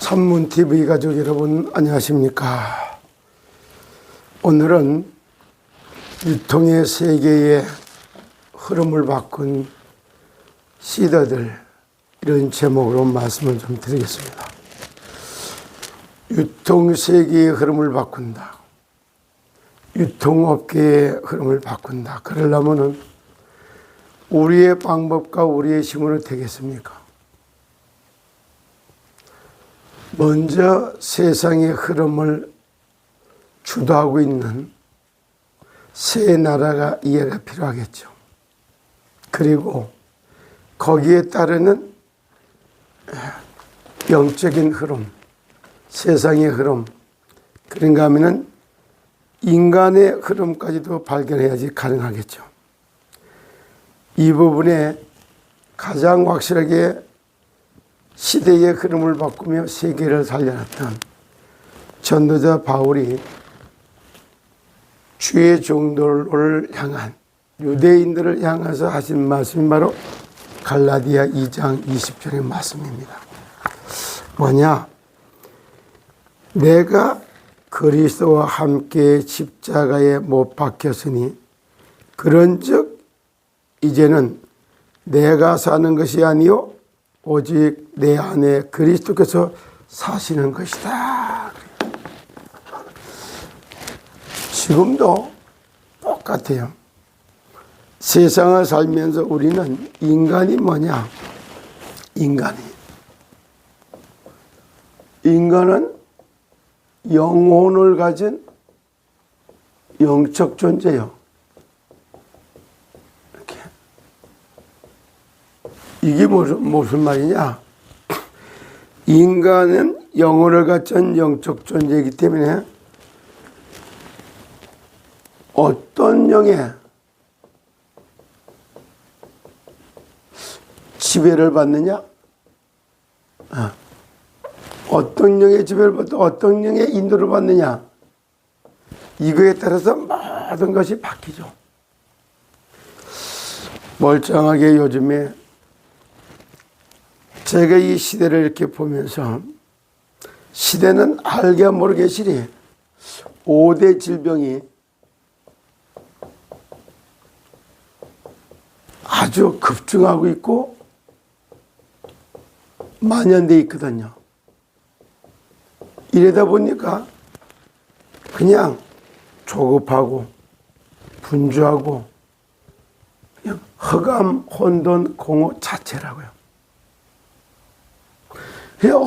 산문TV 가족 여러분 안녕하십니까. 오늘은 유통의 세계의 흐름을 바꾼 시더들, 이런 제목으로 말씀을 좀 드리겠습니다. 유통세계의 흐름을 바꾼다, 유통업계의 흐름을 바꾼다. 그러려면 우리의 방법과 우리의 힘으로 되겠습니까? 먼저 세상의 흐름을 주도하고 있는 새 나라가 이해가 필요하겠죠. 그리고 거기에 따르는 영적인 흐름, 세상의 흐름, 그런가 하면은 인간의 흐름까지도 발견해야지 가능하겠죠. 이 부분에 가장 확실하게 시대의 흐름을 바꾸며 세계를 살려놨던 전도자 바울이 주의 종들을 향한, 유대인들을 향해서 하신 말씀이 바로 갈라디아 2장 20절의 말씀입니다. 뭐냐? 내가 그리스도와 함께 십자가에 못 박혔으니 그런즉 이제는 내가 사는 것이 아니요 오직 내 안에 그리스도께서 사시는 것이다. 지금도 똑같아요. 세상을 살면서 우리는 인간이 뭐냐? 인간은 영혼을 가진 영적 존재요. 이렇게. 이게 무슨 말이냐? 인간은 영혼을 가진 영적 존재이기 때문에 어떤 영의 지배를 받느냐? 어떤 영의 지배를 받고 어떤 영의 인도를 받느냐? 이거에 따라서 모든 것이 바뀌죠. 멀쩡하게 요즘에 제가 이 시대를 이렇게 보면서 시대는 알게 모르게 시리 5대 질병이 아주 급증하고 있고 만연되어 있거든요. 이러다 보니까 그냥 조급하고 분주하고 그냥 허감, 혼돈, 공허 자체라고요.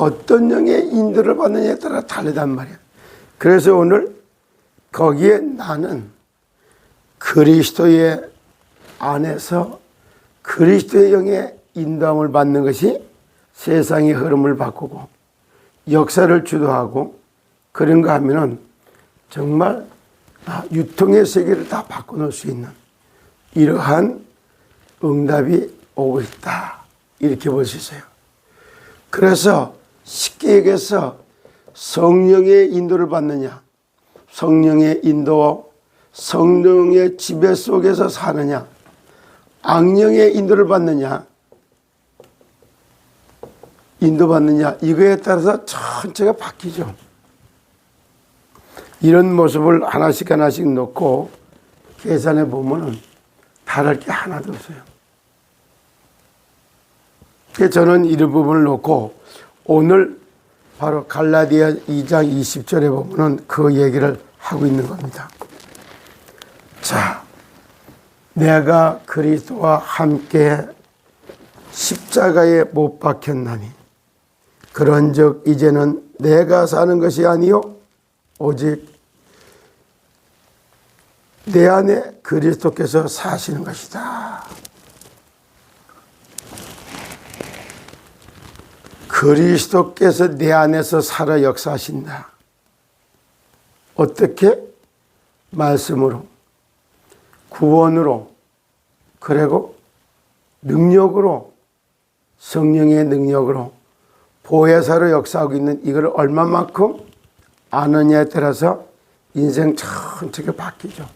어떤 영의 인도를 받느냐에 따라 다르단 말이에요. 그래서 오늘 거기에 나는 그리스도의 안에서 그리스도의 영의 인도함을 받는 것이 세상의 흐름을 바꾸고 역사를 주도하고 그런가 하면은 정말 유통의 세계를 다 바꿔놓을 수 있는 이러한 응답이 오고 있다, 이렇게 볼 수 있어요. 그래서 쉽게 얘기해서 성령의 인도를 받느냐, 성령의 인도, 성령의 지배 속에서 사느냐, 악령의 인도를 받느냐, 인도받느냐, 이거에 따라서 전체가 바뀌죠. 이런 모습을 하나씩 놓고 계산해 보면은 다를 게 하나도 없어요. 그래서 저는 이런 부분을 놓고 오늘 바로 갈라디아 2장 20절에 보면은 그 얘기를 하고 있는 겁니다. 자, 내가 그리스도와 함께 십자가에 못 박혔나니 그런즉 이제는 내가 사는 것이 아니요 오직 내 안에 그리스도께서 사시는 것이다. 그리스도께서 내 안에서 살아 역사하신다. 어떻게? 말씀으로, 구원으로, 그리고 능력으로, 성령의 능력으로 보혜사로 역사하고 있는 이걸 얼마만큼 아느냐에 따라서 인생 전체가 바뀌죠.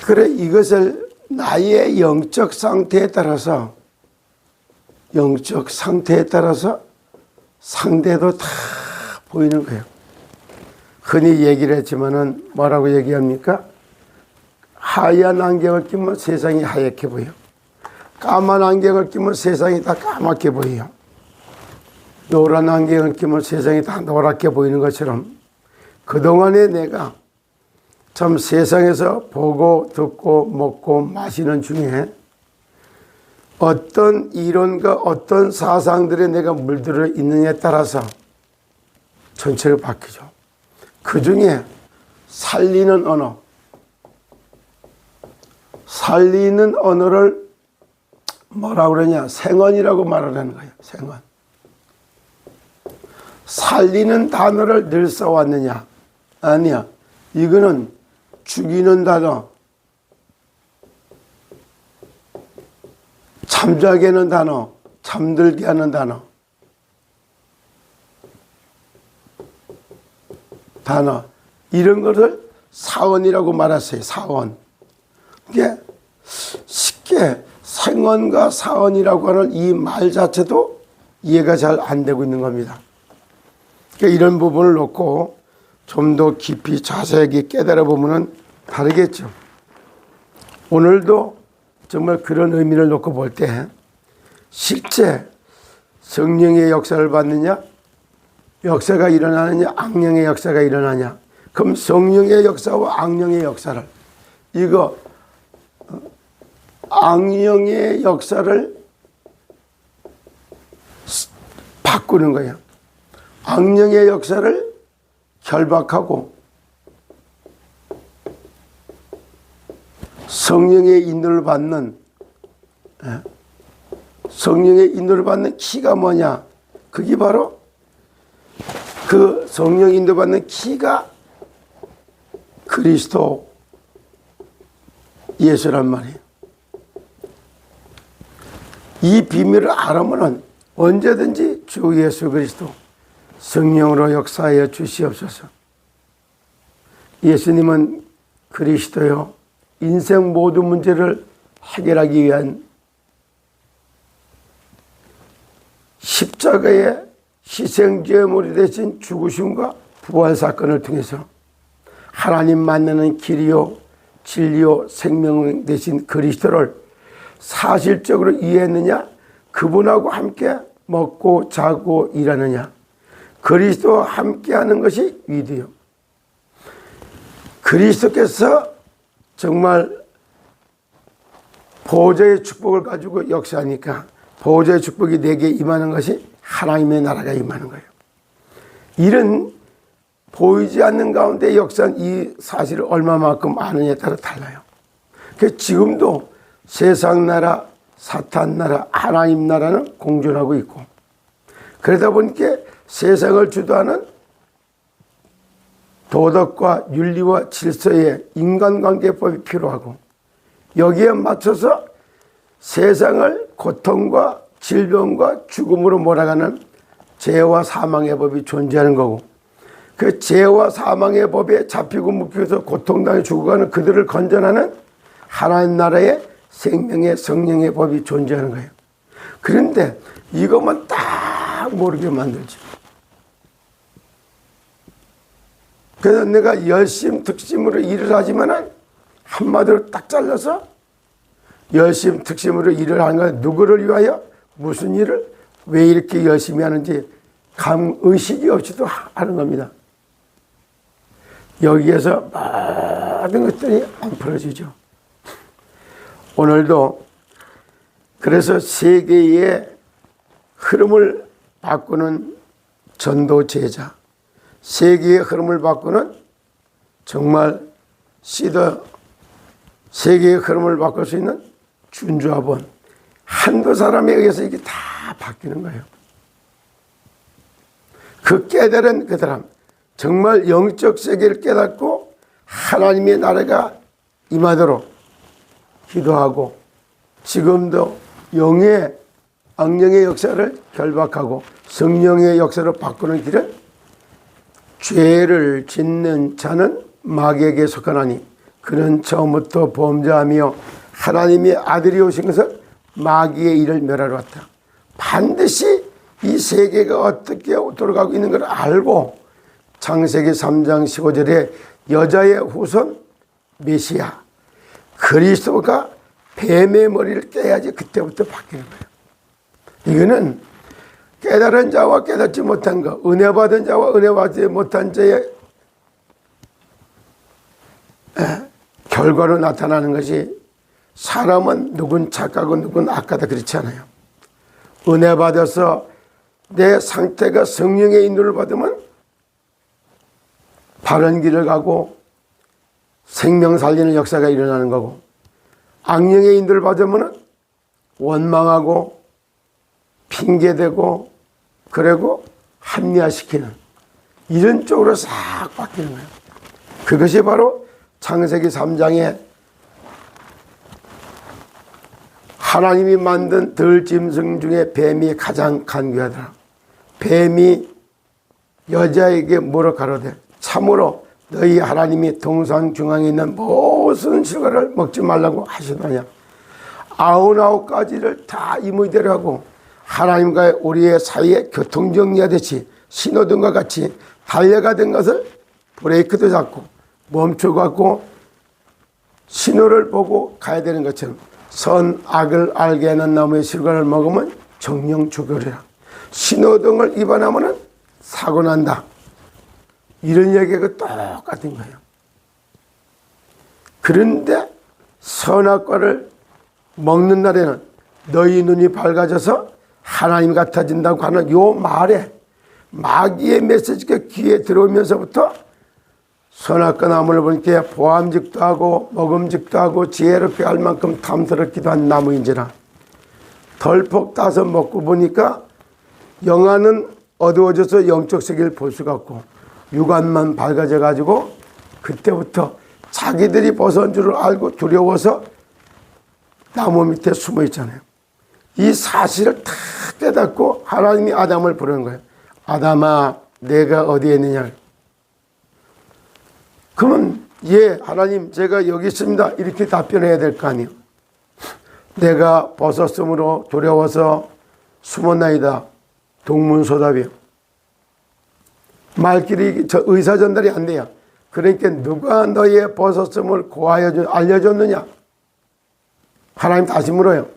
그래, 이것을 나의 영적 상태에 따라서 상대도 다 보이는 거예요. 흔히 얘기를 했지만은 뭐라고 얘기합니까? 하얀 안경을 끼면 세상이 하얗게 보여. 까만 안경을 끼면 세상이 다 까맣게 보여요. 노란 안경을 끼면 세상이 다 노랗게 보이는 것처럼 그동안에 내가 참 세상에서 보고 듣고 먹고 마시는 중에 어떤 이론과 어떤 사상들에 내가 물들어 있느냐에 따라서 전체가 바뀌죠. 그 중에 살리는 언어, 살리는 언어를 뭐라고 그러냐? 생언이라고 말하는 거예요. 생언. 살리는 단어를 늘 써왔느냐? 아니야. 이거는 죽이는 단어, 잠자게 하는 단어, 잠들게 하는 단어, 이런 것을 사언이라고 말했어요. 사언. 이게 쉽게 생언과 사언이라고 하는 이 말 자체도 이해가 잘 안 되고 있는 겁니다. 그러니까 이런 부분을 놓고 좀 더 깊이 자세하게 깨달아 보면 다르겠죠. 오늘도 정말 그런 의미를 놓고 볼 때 실제 성령의 역사를 받느냐, 역사가 일어나느냐, 악령의 역사가 일어나냐. 그럼 성령의 역사와 악령의 역사를, 이거 악령의 역사를 바꾸는 거예요. 악령의 역사를 결박하고 성령의 인도를 받는, 성령의 인도를 받는 키가 뭐냐? 그게 바로 그 성령 인도 받는 키가 그리스도 예수란 말이에요. 이 비밀을 알으면 언제든지 주 예수 그리스도 성령으로 역사하여 주시옵소서. 예수님은 그리스도요, 인생 모든 문제를 해결하기 위한 십자가의 희생제물이 되신 죽으심과 부활 사건을 통해서 하나님 만나는 길이요 진리요 생명 되신 그리스도를 사실적으로 이해했느냐? 그분하고 함께 먹고 자고 일하느냐? 그리스도와 함께하는 것이 위대요. 그리스도께서 정말 보호자의 축복을 가지고 역사하니까 보호자의 축복이 내게 임하는 것이 하나님의 나라가 임하는 거예요. 이런 보이지 않는 가운데 역사한 이 사실을 얼마만큼 아느냐에 따라 달라요. 그래서 지금도 세상 나라, 사탄 나라, 하나님 나라는 공존하고 있고, 그러다 보니까 세상을 주도하는 도덕과 윤리와 질서의 인간관계법이 필요하고, 여기에 맞춰서 세상을 고통과 질병과 죽음으로 몰아가는 죄와 사망의 법이 존재하는 거고, 그 죄와 사망의 법에 잡히고 묶여서 고통당해 죽어가는 그들을 건져내는 하나님 나라의 생명의 성령의 법이 존재하는 거예요. 그런데 이것만 딱 모르게 만들죠. 그래서 내가 열심 특심으로 일을 하지만은 한마디로 딱 잘라서 열심 특심으로 일을 하는 건 누구를 위하여, 무슨 일을 왜 이렇게 열심히 하는지 의식이 없이도 하는 겁니다. 여기에서 모든 것들이 안 풀어지죠. 오늘도 그래서 세계의 흐름을 바꾸는 전도 제자, 세계의 흐름을 바꾸는 정말 세계의 흐름을 바꿀 수 있는 준주합원, 한두 사람에 의해서 이게 다 바뀌는 거예요. 그 깨달은 그 사람, 정말 영적 세계를 깨닫고 하나님의 나라가 임하도록 기도하고, 지금도 영의 악령의 역사를 결박하고 성령의 역사로 바꾸는 길은 죄를 짓는 자는 마귀에게 속하나니 그는 처음부터 범죄하며 하나님의 아들이 오신 것은 마귀의 일을 멸하러 왔다. 반드시 이 세계가 어떻게 돌아가고 있는 걸 알고 창세기 3장 15절에 여자의 후손 메시아 그리스도가 뱀의 머리를 깨야지 그때부터 바뀌는 거예요. 이거는 깨달은 자와 깨닫지 못한 것, 은혜 받은 자와 은혜 받지 못한 자의 결과로 나타나는 것이 사람은 누군 착하고 누군 악하다 그렇지 않아요. 은혜 받아서 내 상태가 성령의 인도를 받으면 바른 길을 가고 생명 살리는 역사가 일어나는 거고, 악령의 인도를 받으면 원망하고 핑계대고 그리고 합리화시키는 이런 쪽으로 싹 바뀌는 거예요. 그것이 바로 창세기 3장에 하나님이 만든 들짐승 중에 뱀이 가장 간교하더라. 뱀이 여자에게 뭐라 가로되 참으로 너희 하나님이 동산 중앙에 있는 무슨 실과를 먹지 말라고 하시느냐. 99가지를 다 이무대로 하고 하나님과 우리의 사이에 교통정리하듯이 신호등과 같이 달려가던 것을 브레이크도 잡고 멈춰갖고 신호를 보고 가야 되는 것처럼 선 악을 알게 하는 나무의 실과를 먹으면 정령 죽으리라. 신호등을 위반하면 사고 난다. 이런 얘기가 똑같은 거예요. 그런데 선악과를 먹는 날에는 너희 눈이 밝아져서 하나님 같아진다고 하는 요 말에 마귀의 메시지가 귀에 들어오면서부터 선악과 나무를 보니까 보암직도 하고 먹음직도 하고 지혜롭게 할 만큼 탐스럽기도 한 나무인지라 덜폭 따서 먹고 보니까 영안은 어두워져서 영적 세계를 볼 수가 없고 육안만 밝아져 가지고 그때부터 자기들이 벗어온 줄을 알고 두려워서 나무 밑에 숨어 있잖아요. 이 사실을 다 깨닫고 하나님이 아담을 부르는 거예요. 아담아 내가 어디에 있느냐. 그러면 예 하나님 제가 여기 있습니다 이렇게 답변해야 될 거 아니에요. 내가 벗었으므로 두려워서 숨었나이다. 동문서답이요. 말길이 저 의사 전달이 안 돼요. 그러니까 누가 너의 벗었음을 고하여 알려줬느냐. 하나님 다시 물어요.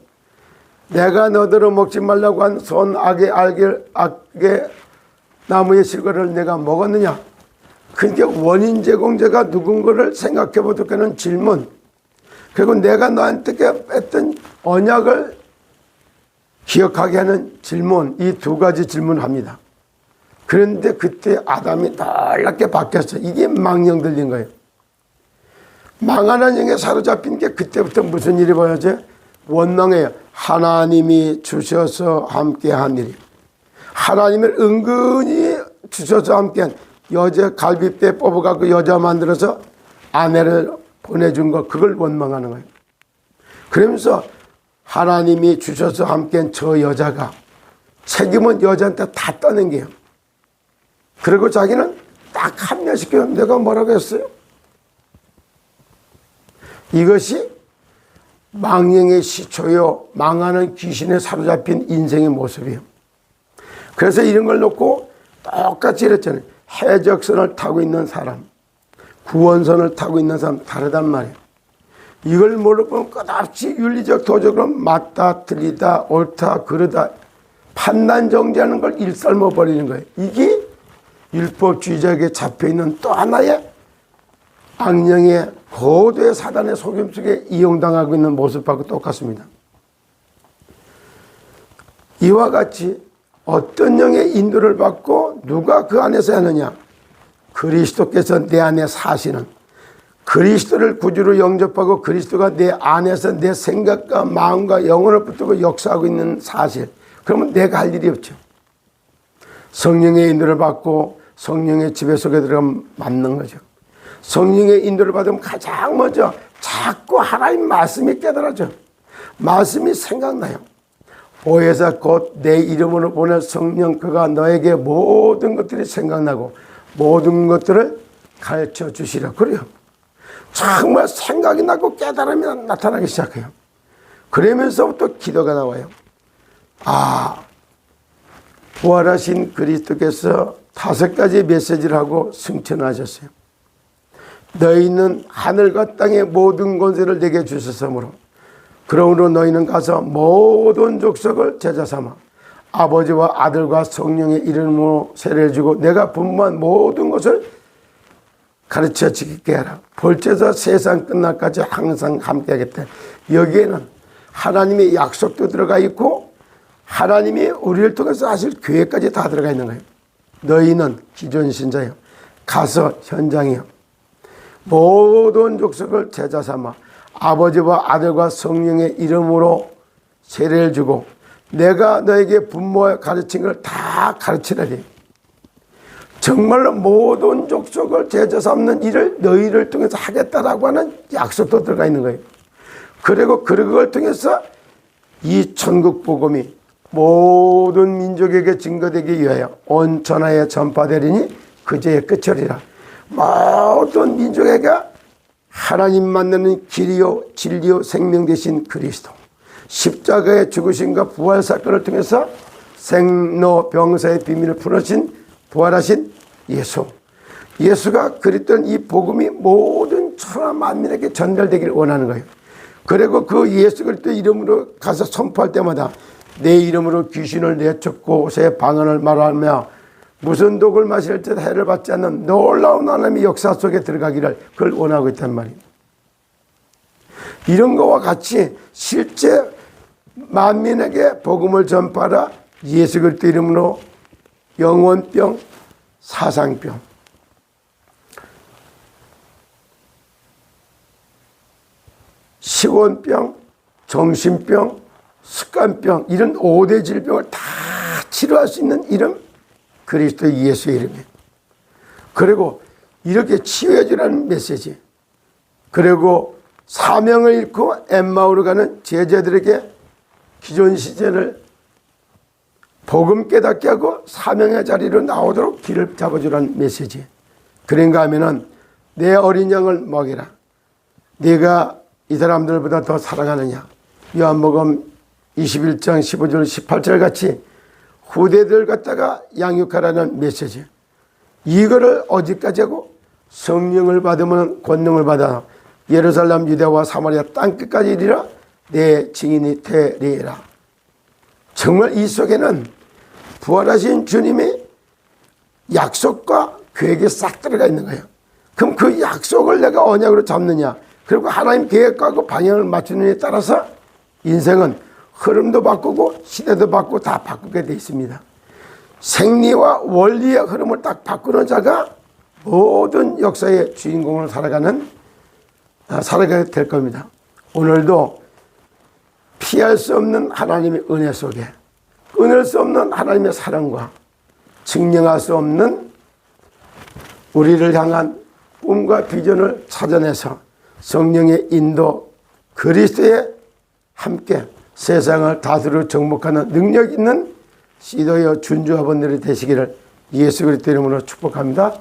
내가 너더러 먹지 말라고 한 선악의 악의 나무의 실과를 내가 먹었느냐. 그러니까 원인 제공자가 누군가를 생각해 보도록 하는 질문, 그리고 내가 너한테 뺐던 언약을 기억하게 하는 질문, 이 두 가지 질문을 합니다. 그런데 그때 아담이 놀랍게 바뀌었어요. 이게 망령 들린 거예요. 망하는 영에 사로잡힌 게 그때부터 무슨 일이 벌어져요? 원망해요. 하나님이 주셔서 함께한 일이. 하나님을 은근히 주셔서 함께한 여자 갈비뼈 뽑아갖고 여자 만들어서 아내를 보내준 거, 그걸 원망하는 거예요. 그러면서 하나님이 주셔서 함께한 저 여자가 책임은 여자한테 다 떠넘겨요. 그리고 자기는 딱 합리화시켜요. 내가 뭐라고 했어요? 이것이 망령의 시초요, 망하는 귀신에 사로잡힌 인생의 모습이에요. 그래서 이런 걸 놓고 똑같이 이랬잖아요. 해적선을 타고 있는 사람, 구원선을 타고 있는 사람 다르단 말이에요. 이걸 모르고 끝없이 윤리적 도적으로 맞다 틀리다 옳다 그르다 판단 정지하는 걸 일삼아 버리는 거예요. 이게 율법주의자에게 잡혀있는 또 하나의 악령의 고도의 사단의 속임 속에 이용당하고 있는 모습하고 똑같습니다. 이와 같이 어떤 영의 인도를 받고 누가 그 안에서 하느냐. 그리스도께서 내 안에 사시는, 그리스도를 구주로 영접하고 그리스도가 내 안에서 내 생각과 마음과 영혼을 붙들고 역사하고 있는 사실. 그러면 내가 할 일이 없죠. 성령의 인도를 받고 성령의 지배 속에 들어가면 맞는 거죠. 성령의 인도를 받으면 가장 먼저 자꾸 하나님 말씀이 깨달아져. 말씀이 생각나요. 보혜사 곧 내 이름으로 보낸 성령 그가 너에게 모든 것들이 생각나고 모든 것들을 가르쳐 주시라. 그래요. 정말 생각이 나고 깨달으면 나타나기 시작해요. 그러면서부터 기도가 나와요. 아, 부활하신 그리스도께서 5가지 메시지를 하고 승천하셨어요. 너희는 하늘과 땅의 모든 권세를 내게 주셨으므로 그러므로 너희는 가서 모든 족속을 제자 삼아 아버지와 아들과 성령의 이름으로 세례를 주고 내가 분부한 모든 것을 가르쳐 지키게 하라. 볼지어다 세상 끝날까지 항상 함께 하겠다. 여기에는 하나님의 약속도 들어가 있고 하나님이 우리를 통해서 하실 계획까지 다 들어가 있는 거예요. 너희는 기존 신자요 가서 현장이요 모든 족속을 제자 삼아 아버지와 아들과 성령의 이름으로 세례를 주고 내가 너에게 분모에 가르친 걸 다 가르치라. 정말로 모든 족속을 제자 삼는 일을 너희를 통해서 하겠다라고 하는 약속도 들어가 있는 거예요. 그리고 그걸 통해서 이 천국 복음이 모든 민족에게 증거되기 위하여 온 천하에 전파되리니 그제의 끝이리라. 모든 민족에게 하나님 만나는 길이요 진리요 생명 되신 그리스도 십자가의 죽으심과 부활 사건을 통해서 생로병사의 비밀을 풀어신 부활하신 예수, 예수가 그랬던 이 복음이 모든 천하 만민에게 전달되기를 원하는 거예요. 그리고 그 예수 그리스도의 이름으로 가서 선포할 때마다 내 이름으로 귀신을 내쫓고 새 방언을 말하며 무슨 독을 마실 때 해를 받지 않는 놀라운 하나님의 역사 속에 들어가기를 그걸 원하고 있단 말이에요. 이런 거와 같이 실제 만민에게 복음을 전파하라. 예수 그리스도 이름으로 영혼병, 사상병, 식원병, 정신병, 습관병 이런 5대 질병을 다 치료할 수 있는 이름 그리스도 예수의 이름이에요. 그리고 이렇게 치유해 주라는 메시지, 그리고 사명을 잃고 엠마오로 가는 제자들에게 기존 시제를 복음 깨닫게 하고 사명의 자리로 나오도록 길을 잡아주라는 메시지. 그런가 하면은 내 어린 양을 먹이라. 네가 이 사람들보다 더 사랑하느냐. 요한복음 21장 15절 18절 같이 후대들 갖다가 양육하라는 메시지. 이거를 어디까지 하고 성령을 받으면 권능을 받아 예루살렘 유대와 사마리아 땅끝까지 이르러 내 증인이 되리라. 정말 이 속에는 부활하신 주님의 약속과 계획이 싹 들어가 있는 거예요. 그럼 그 약속을 내가 언약으로 잡느냐, 그리고 하나님 계획과 그 방향을 맞추는 데 따라서 인생은 흐름도 바꾸고 시대도 바꾸고 다 바꾸게 돼 있습니다. 생리와 원리의 흐름을 딱 바꾸는 자가 모든 역사의 주인공을 살아가게 될 겁니다. 오늘도 피할 수 없는 하나님의 은혜 속에 끊을 수 없는 하나님의 사랑과 증명할 수 없는 우리를 향한 꿈과 비전을 찾아내서 성령의 인도 그리스도에 함께 세상을 다스려 정복하는 능력 있는 시도여 준주아번들이 되시기를 예수 그리스도 이름으로 축복합니다.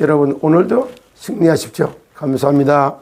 여러분 오늘도 승리하십시오. 감사합니다.